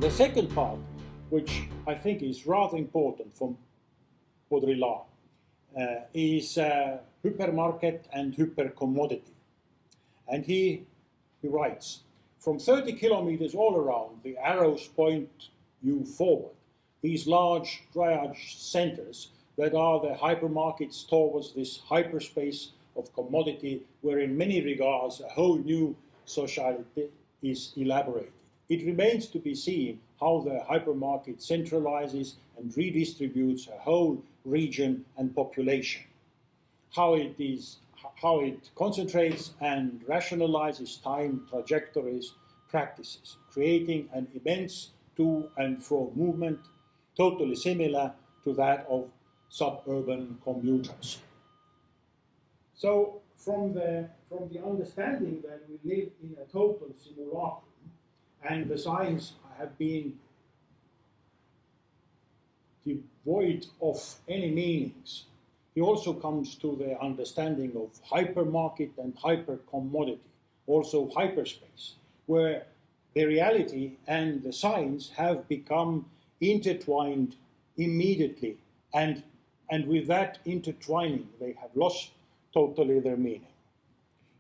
The second part, which I think is rather important from Baudrillard, is hypermarket and hypercommodity. And he writes, from 30 kilometers all around, the arrows point you forward. These large triage centers that are the hypermarkets towards this hyperspace of commodity, where in many regards a whole new society is elaborated. It remains to be seen how the hypermarket centralizes and redistributes a whole region and population, how it concentrates and rationalizes time, trajectories, practices, creating an immense to and fro movement totally similar to that of suburban commuters. So from the understanding that we live in a total simulacrum and the signs have been devoid of any meanings, he also comes to the understanding of hypermarket and hypercommodity, also hyperspace, where the reality and the science have become intertwined immediately, and with that intertwining they have lost totally their meaning.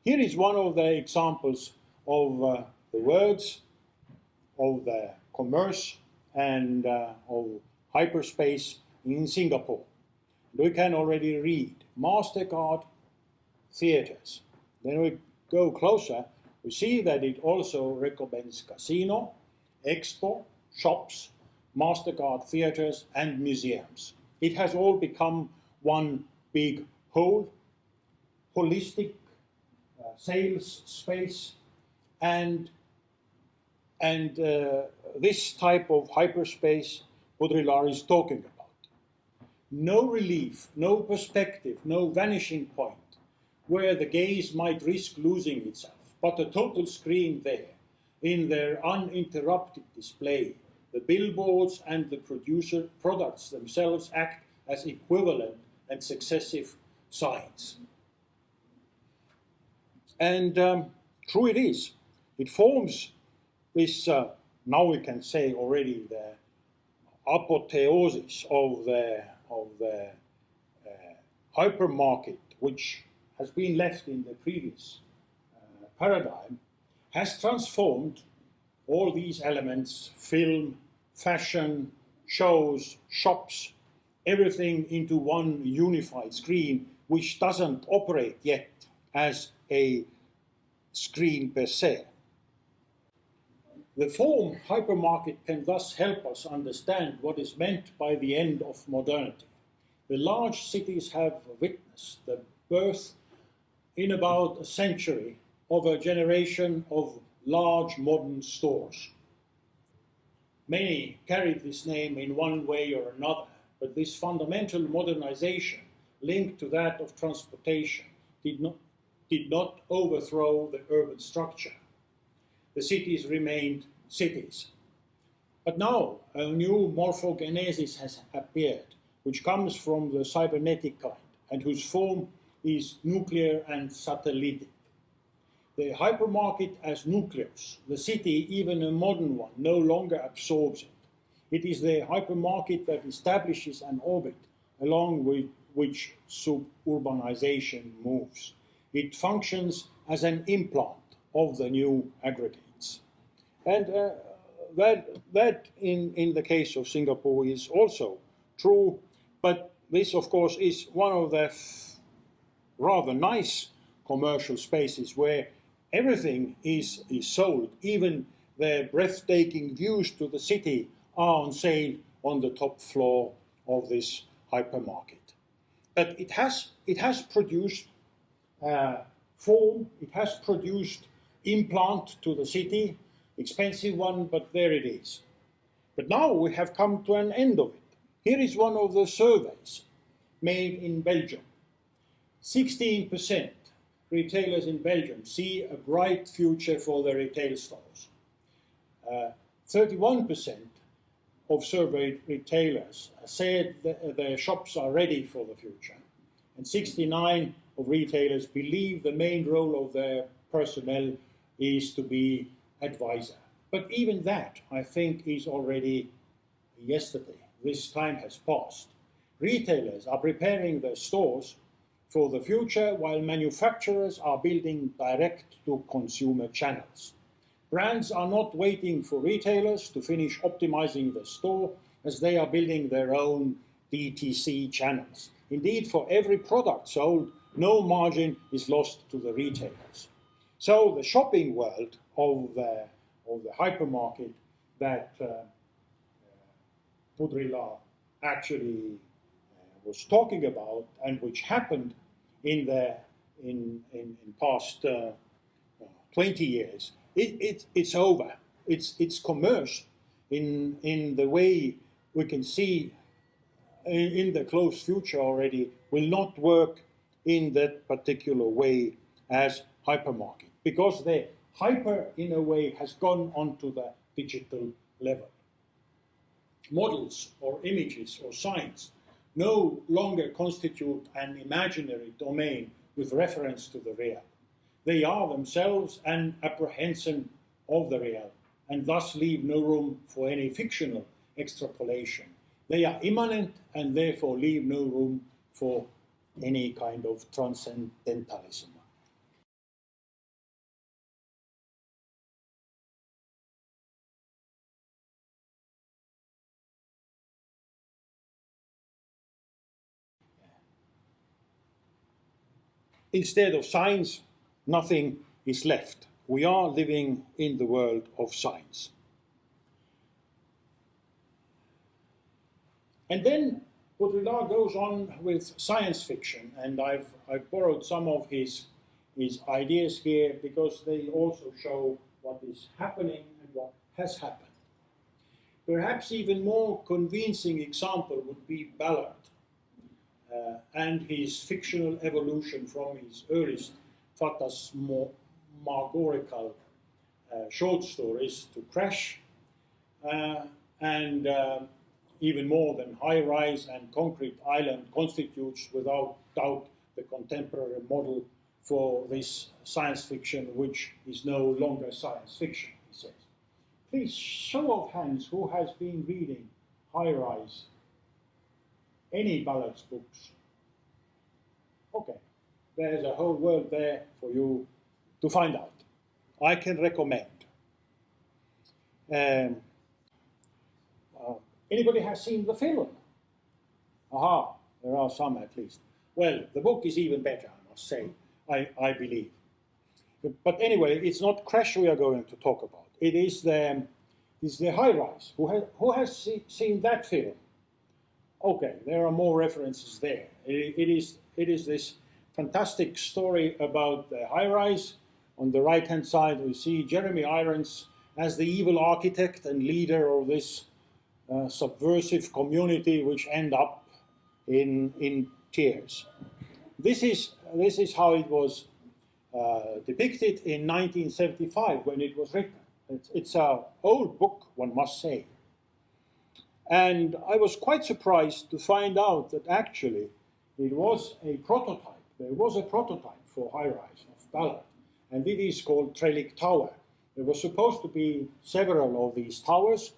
Here is one of the examples of the words, of the commerce, and of hyperspace in Singapore. We can already read MasterCard theaters. Then we go closer, we see that it also recommends casino, expo, shops, MasterCard theaters, and museums. It has all become one big whole, holistic sales space, and this type of hyperspace Baudrillard is talking about. No relief, no perspective, no vanishing point where the gaze might risk losing itself, but a total screen there, in their uninterrupted display. The billboards and the producer products themselves act as equivalent and successive signs. And true it is. It forms this, now we can say already, the apotheosis of the hypermarket, which has been left in the previous paradigm, has transformed all these elements, film, fashion, shows, shops, everything into one unified screen, which doesn't operate yet as a screen per se. The form hypermarket can thus help us understand what is meant by the end of modernity. The large cities have witnessed the birth in about a century of a generation of large modern stores. Many carried this name in one way or another, but this fundamental modernization linked to that of transportation did not overthrow the urban structure. The cities remained cities. But now a new morphogenesis has appeared, which comes from the cybernetic kind, and whose form is nuclear and satellitic. The hypermarket as nucleus, the city, even a modern one, no longer absorbs it. It is the hypermarket that establishes an orbit along with which suburbanization moves. It functions as an implant of the new aggregates. And that in the case of Singapore is also true, but this of course is one of the rather nice commercial spaces where everything is sold. Even the breathtaking views to the city are on sale on the top floor of this hypermarket. But it has produced form, it has produced implant to the city, expensive one, but there it is. But now we have come to an end of it. Here is one of the surveys made in Belgium. 16% retailers in Belgium see a bright future for their retail stores. 31% of surveyed retailers said that their shops are ready for the future. And 69% of retailers believe the main role of their personnel is to be advisor. But even that, I think, is already yesterday. This time has passed. Retailers are preparing their stores for the future while manufacturers are building direct-to-consumer channels. Brands are not waiting for retailers to finish optimizing the store as they are building their own DTC channels. Indeed, for every product sold, no margin is lost to the retailers. So the shopping world of the hypermarket that Baudrillard actually was talking about and which happened in past 20 years, it's over. It's commerce in the way we can see in the close future already will not work in that particular way as hypermarket, because the hyper, in a way, has gone onto the digital level. Models or images or signs no longer constitute an imaginary domain with reference to the real. They are themselves an apprehension of the real, and thus leave no room for any fictional extrapolation. They are immanent and therefore leave no room for any kind of transcendentalism. Instead of science, nothing is left. We are living in the world of science. And then Baudrillard goes on with science fiction, and I've borrowed some of his ideas here because they also show what is happening and what has happened. Perhaps even more convincing example would be Ballard and his fictional evolution from his earliest phantasmagorical short stories to Crash, and even more than High Rise and Concrete Island constitutes without doubt the contemporary model for this science fiction, which is no longer science fiction, he says. Please, show of hands, who has been reading High Rise? Any Ballard's books? Okay, there's a whole world there for you to find out. I can recommend. Anybody has seen the film? Aha, there are some at least. Well, the book is even better, I must say, I believe. But anyway, it's not Crash we are going to talk about. It is the High Rise. Who has seen that film? Okay, there are more references there. It is this fantastic story about the High Rise. On the right-hand side, we see Jeremy Irons as the evil architect and leader of this subversive community, which end up in tears. This is how it was depicted in 1975 when it was written. It's an old book, one must say. And I was quite surprised to find out that actually it was a prototype. There was a prototype for High Rise of Ballard, and it is called Trellick Tower. There was supposed to be several of these towers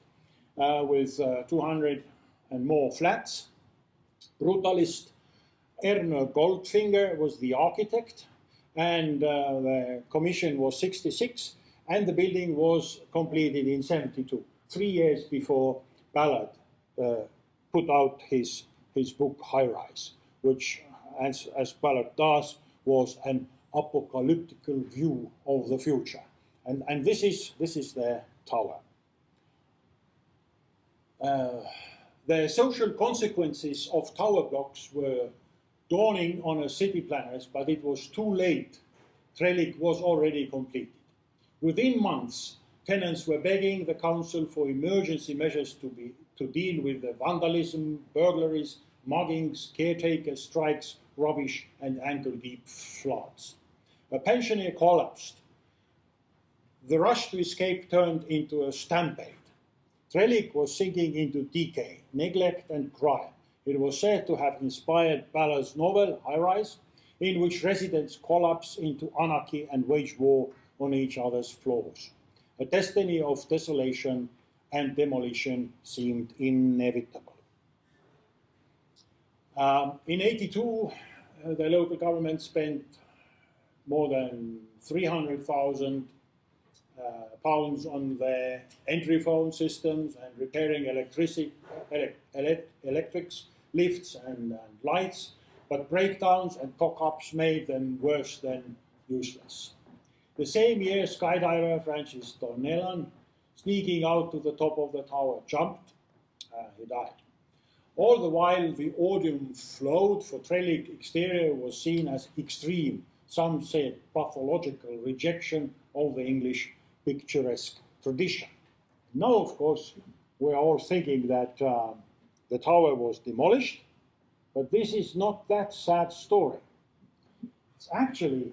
with 200 and more flats. Brutalist Erno Goldfinger was the architect, and the commission was 66, and the building was completed in 72, 3 years before Ballard put out his book High Rise, which, as Ballard does, was an apocalyptical view of the future. And this is the tower. The social consequences of tower blocks were dawning on us city planners, but it was too late. Trellick was already completed. Within months, tenants were begging the council for emergency measures to deal with the vandalism, burglaries, muggings, caretaker strikes, rubbish, and ankle-deep floods. A pensioner collapsed. The rush to escape turned into a stampede. Trellick was sinking into decay, neglect, and crime. It was said to have inspired Ballard's novel, High Rise, in which residents collapse into anarchy and wage war on each other's floors. A destiny of desolation and demolition seemed inevitable. In '82, the local government spent more than 300,000 pounds on the entry phone systems and repairing electrics, lifts and lights, but breakdowns and cock-ups made them worse than useless. The same year, skydiver Francis Dornelan, sneaking out to the top of the tower, jumped. He died. All the while, the odium flowed for Trellick exterior was seen as extreme, some said pathological rejection of the English picturesque tradition. Now, of course, we're all thinking that the tower was demolished, but this is not that sad story. It's actually,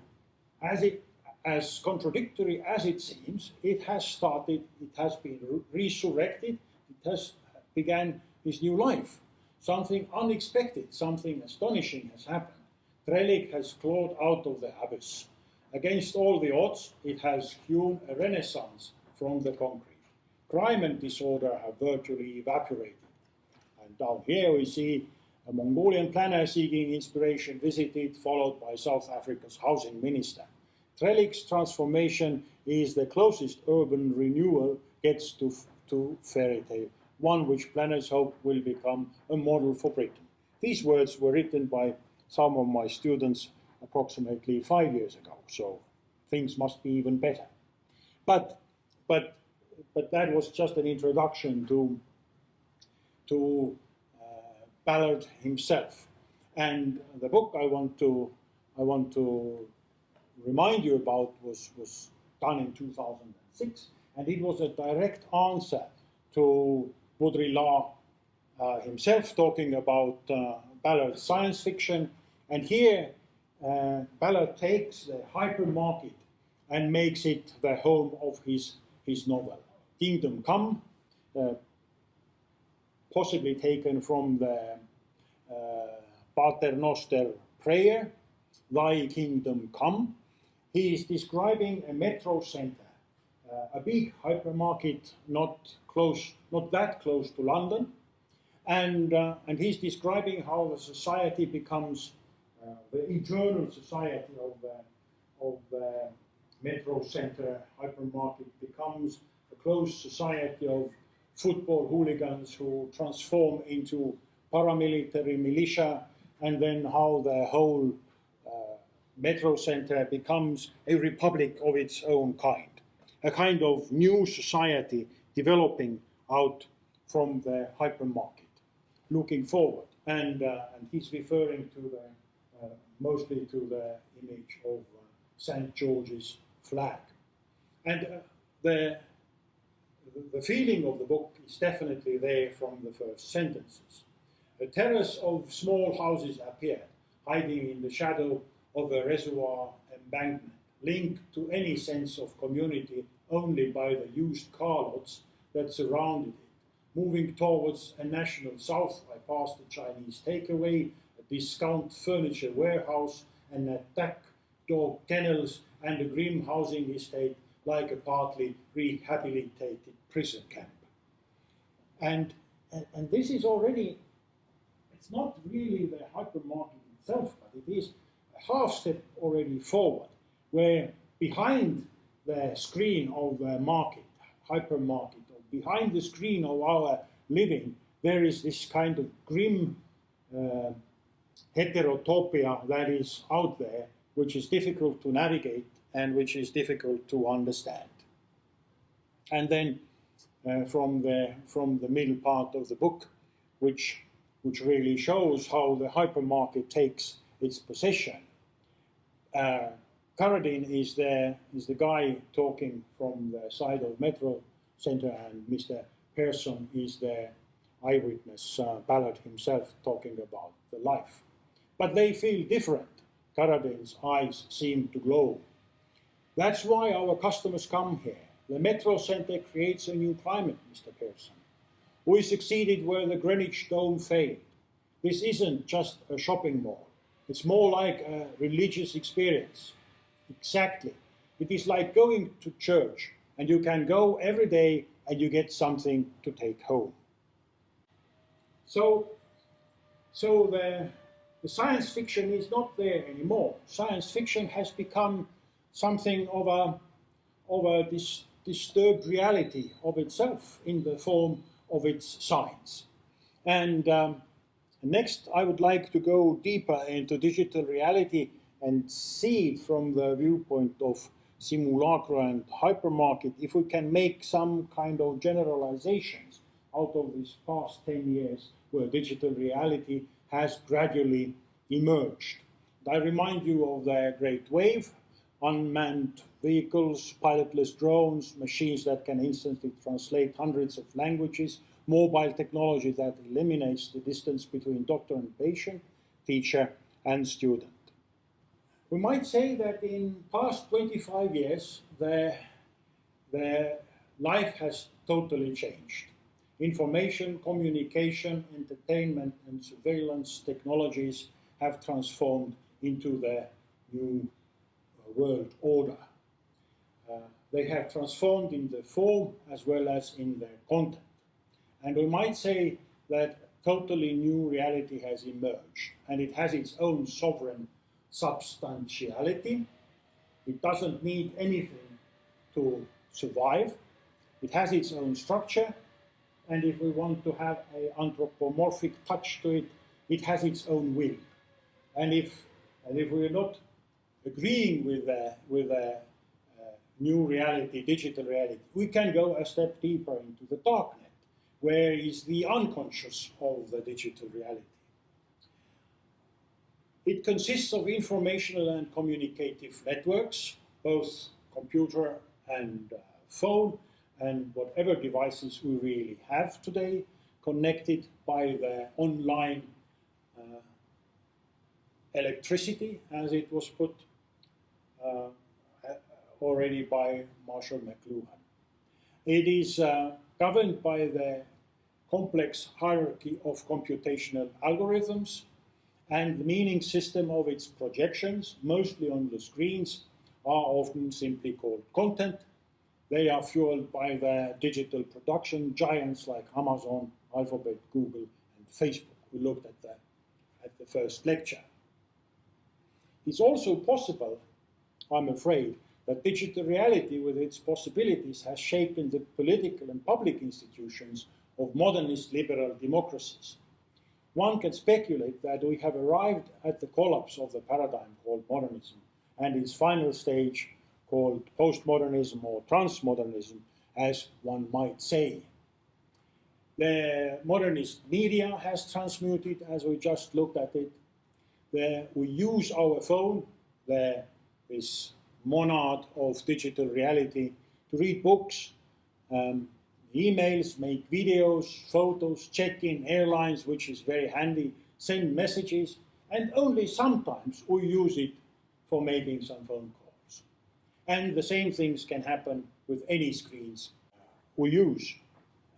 as contradictory as it seems, it has been resurrected, it has began its new life. Something unexpected, something astonishing has happened. Trellick has clawed out of the abyss. Against all the odds, it has hewn a renaissance from the concrete. Crime and disorder have virtually evaporated. And down here we see a Mongolian planner seeking inspiration visited, followed by South Africa's housing minister. Trellick's transformation is the closest urban renewal gets to fairy tale, one which planners hope will become a model for Britain. These words were written by some of my students approximately 5 years ago, so things must be even better. But that was just an introduction to Ballard himself. And the book I want to remind you about was done in 2006, and it was a direct answer to Baudrillard himself talking about Ballard's science fiction. And here Ballard takes the hypermarket and makes it the home of his novel. Kingdom Come, possibly taken from the Pater Noster prayer, Thy Kingdom Come. He is describing a metro center, a big hypermarket not that close to London, and he's describing how the society becomes the internal society of the metro center hypermarket becomes a closed society of football hooligans who transform into paramilitary militia, and then how the whole metro center becomes a republic of its own kind, a kind of new society developing out from the hypermarket, looking forward. And he's referring to mostly to the image of St. George's flag. And the feeling of the book is definitely there from the first sentences. A terrace of small houses appeared, hiding in the shadow of a reservoir embankment, linked to any sense of community only by the used car lots that surrounded it. Moving towards a national south, I passed a Chinese takeaway, a discount furniture warehouse, an attack dog kennels, and a grim housing estate like a partly rehabilitated prison camp. And this is already, it's not really the hypermarket itself, but it is a half step already forward, where behind the screen of the market, hypermarket, or behind the screen of our living, there is this kind of grim heterotopia that is out there, which is difficult to navigate and which is difficult to understand. And then from the middle part of the book, which really shows how the hypermarket takes its possession. Carradine is the guy talking from the side of Metro Center, and Mr. Pearson is the eyewitness, Ballard himself, talking about the life. But they feel different. Carradine's eyes seem to glow. That's why our customers come here. The Metro Center creates a new climate, Mr. Pearson. We succeeded where the Greenwich Dome failed. This isn't just a shopping mall. It's more like a religious experience. Exactly. It is like going to church and you can go every day and you get something to take home. So the science fiction is not there anymore. Science fiction has become something of a disturbed reality of itself in the form of its science. And next, I would like to go deeper into digital reality and see it from the viewpoint of simulacra and hypermarket, if we can make some kind of generalizations out of these past 10 years where digital reality has gradually emerged. I remind you of the Great Wave, unmanned vehicles, pilotless drones, machines that can instantly translate hundreds of languages, mobile technology that eliminates the distance between doctor and patient, teacher and student. We might say that in past 25 years, the life has totally changed. Information, communication, entertainment, and surveillance technologies have transformed into the new world order. They have transformed in the form as well as in their content. And we might say that totally new reality has emerged, and it has its own sovereign substantiality. It doesn't need anything to survive. It has its own structure, and if we want to have an anthropomorphic touch to it, it has its own will. And if we're not agreeing with the new reality, digital reality, we can go a step deeper into the darknet, where is the unconscious of the digital reality. It consists of informational and communicative networks, both computer and phone, and whatever devices we really have today, connected by the online electricity, as it was put already by Marshall McLuhan. It is governed by the complex hierarchy of computational algorithms, and the meaning system of its projections, mostly on the screens, are often simply called content. They are fueled by the digital production giants like Amazon, Alphabet, Google, and Facebook. We looked at that at the first lecture. It's also possible, I'm afraid, that digital reality with its possibilities has shaped the political and public institutions of modernist liberal democracies. One can speculate that we have arrived at the collapse of the paradigm called modernism and its final stage called post-modernism or transmodernism, as one might say. The modernist media has transmuted, as we just looked at it. We use our phone, this monad of digital reality, to read books, emails, make videos, photos, check in airlines, which is very handy, send messages, and only sometimes we use it for making some phone calls. And the same things can happen with any screens we use.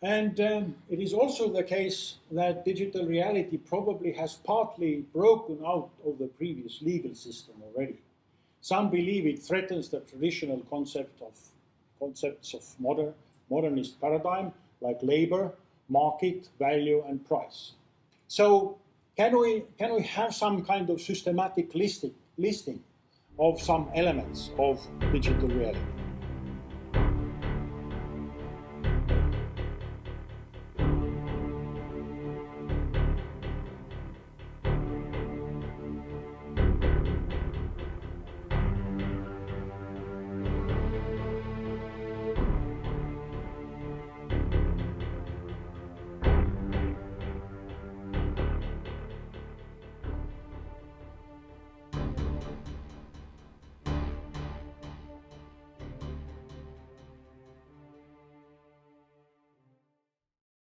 And it is also the case that digital reality probably has partly broken out of the previous legal system already. Some believe it threatens the traditional concepts of modernist paradigm, like labor, market, value, and price. So can we have some kind of systematic listing of some elements of digital reality?